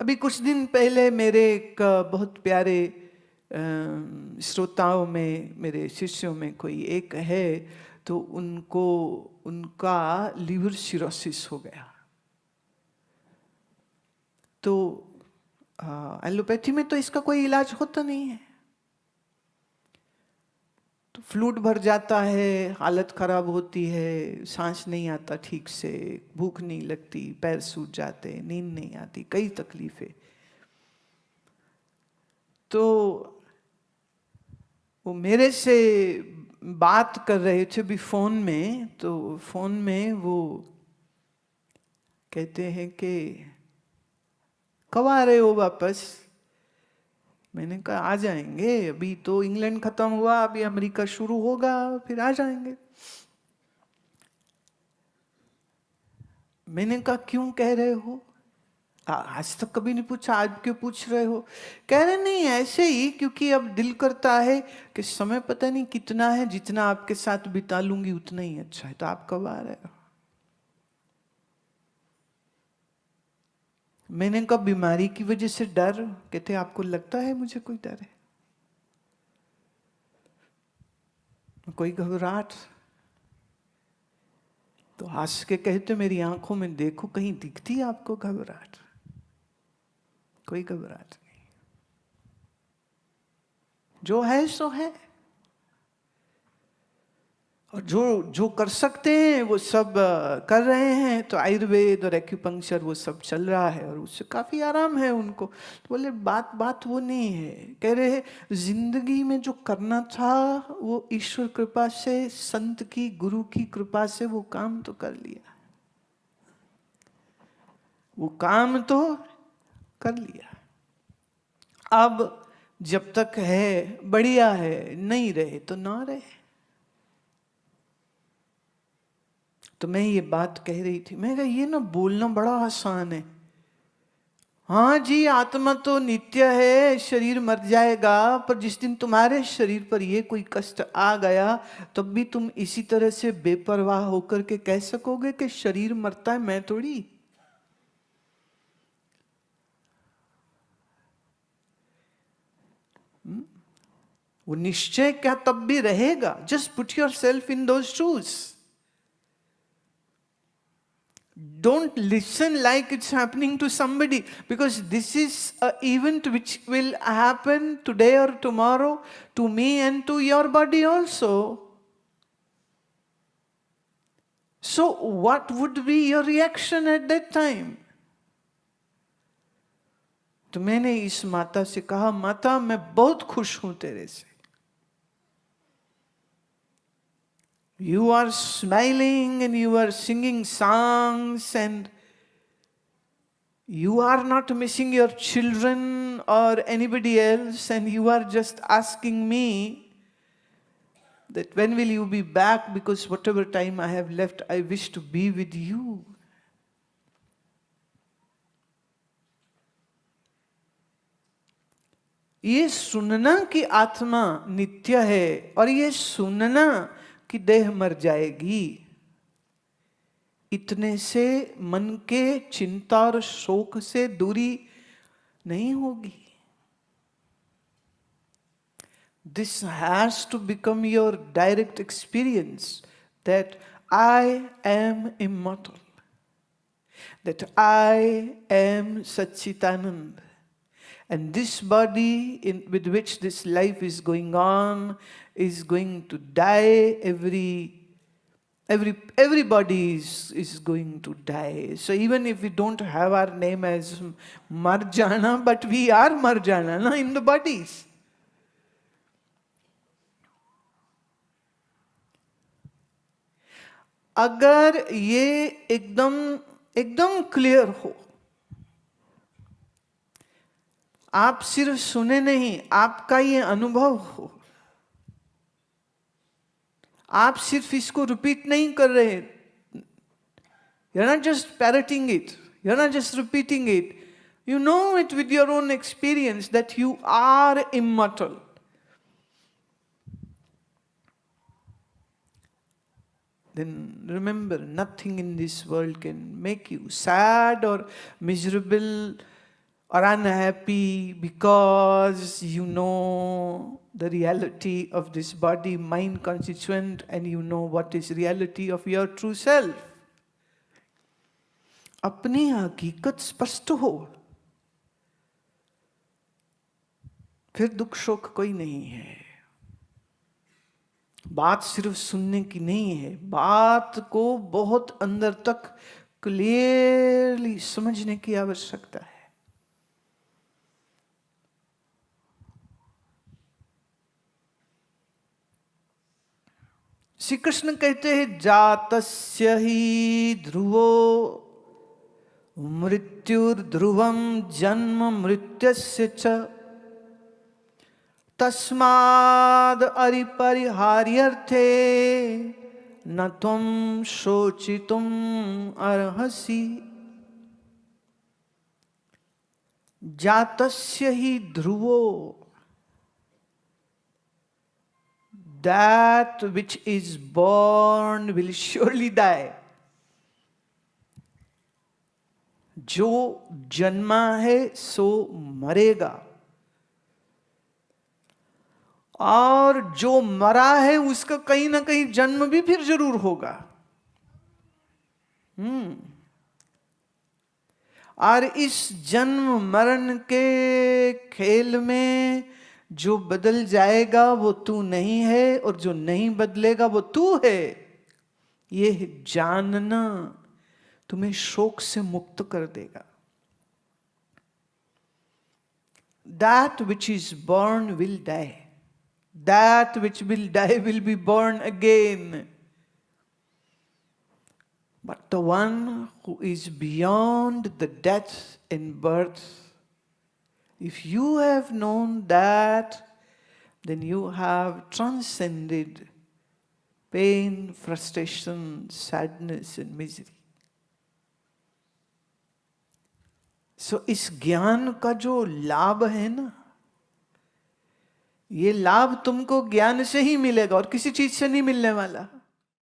अभी कुछ दिन पहले मेरे एक बहुत प्यारे श्रोताओं में, मेरे शिष्यों में कोई एक है, तो उनको उनका लिवर सिरोसिस हो गया। तो एलोपैथी में तो इसका कोई इलाज होता नहीं है। तो फ्लूइड भर जाता है, हालत खराब होती है, सांस नहीं आता ठीक से, भूख नहीं लगती, पैर सूज जाते, नींद नहीं आती, कई तकलीफें। तो वो मेरे से बात कर रहे थे भी फोन में। तो फोन में वो कहते हैं कि कब आ रहे हो वापस? मैंने कहा आ जाएंगे, अभी तो इंग्लैंड खत्म हुआ, अभी अमेरिका शुरू होगा, फिर आ जाएंगे। मैंने कहा क्यों कह रहे हो? आज तक कभी नहीं पूछा, आज क्यों पूछ रहे हो? कह रहे नहीं ऐसे ही, क्योंकि अब दिल करता है कि समय पता नहीं कितना है, जितना आपके साथ बिता लूंगी उतना ही अच्छा है। तो आप कब आ रहे हो? मैंने कहा बीमारी की वजह से डर? कहते आपको लगता है मुझे कोई डर है? कोई घबराहट? तो हंस के कहते मेरी आंखों में देखो, कहीं दिखती है आपको घबराहट? कोई घबराहट नहीं, जो है सो है। और जो जो कर सकते हैं वो सब कर रहे हैं। तो आयुर्वेद और एक्यूपंक्चर वो सब चल रहा है और उससे काफी आराम है उनको। तो बोले बात बात वो नहीं है। कह रहे हैं जिंदगी में जो करना था वो ईश्वर कृपा से, संत की, गुरु की कृपा से वो काम तो कर लिया, वो काम तो कर लिया। अब जब तक है बढ़िया है, नहीं रहे तो ना रहे। तो मैं ये बात कह रही थी, मैं कहा ये ना बोलना बड़ा आसान है। हाँ जी, आत्मा तो नित्य है, शरीर मर जाएगा, पर जिस दिन तुम्हारे शरीर पर ये कोई कष्ट आ गया तब भी तुम इसी तरह से बेपरवाह होकर के कह सकोगे कि शरीर मरता है, मैं थोड़ी। वो निश्चय क्या तब भी रहेगा। Just put your self in those shoes. Don't listen like it's happening to somebody, because this is an event which will happen today or tomorrow to me and to your body also. So what would be your reaction at that time? तो मैंने इस माता से कहा, माता मैं बहुत खुश हूं तेरे से। You are smiling and you are singing songs and you are not missing your children or anybody else, and you are just asking me that when will you be back, because whatever time I have left, I wish to be with you. ये सुनना कि आत्मा नित्य है और ये सुनना कि देह मर जाएगी, इतने से मन के चिंता और शोक से दूरी नहीं होगी। This has to become your direct experience that I am immortal, that I am Satchitanand, and this body with which this life is going on is going to die. Everybody is going to die. So even if we don't have our name as Marjana, but we are Marjana na, in the bodies. अगर ये एकदम एकदम clear हो, आप सिर्फ सुने नहीं, आपका ये अनुभव हो, आप सिर्फ इसको रिपीट नहीं कर रहे, you're not just parroting it, you're not just repeating it, you know it with your own experience that you are immortal. Then remember, nothing in this world can make you sad or miserable or unhappy because you know the reality of this body, mind constituent, and you know what is reality of your true self. अपनी हकीकत स्पष्ट हो, फिर दुख शोक कोई नहीं है। बात सिर्फ सुनने की नहीं है, बात को बहुत अंदर तक क्लियरली समझने की आवश्यकता है। श्री कृष्ण कहते हैं जातस्य ही ध्रुवो मृत्युर्ध्रुवम जन्म मृत्युस्य च तस्माद् अपरिहार्यर्थे न त्वं शोचितुम् अर्हसि। जातस्य हि ध्रुवो, that which is born will surely die। जो जन्मा है सो मरेगा, और जो मरा है उसका कहीं ना कहीं जन्म भी फिर जरूर होगा। और इस जन्म मरण के खेल में जो बदल जाएगा वो तू नहीं है, और जो नहीं बदलेगा वो तू है। ये जानना तुम्हें शोक से मुक्त कर देगा। That which is born will die. That which will die will be born again. But the one who is beyond the death and birth, if you have known that, then you have transcended pain, frustration, sadness and misery. So इस ज्ञान का जो लाभ है ना, ये लाभ तुमको ज्ञान से ही मिलेगा और किसी चीज से नहीं मिलने वाला।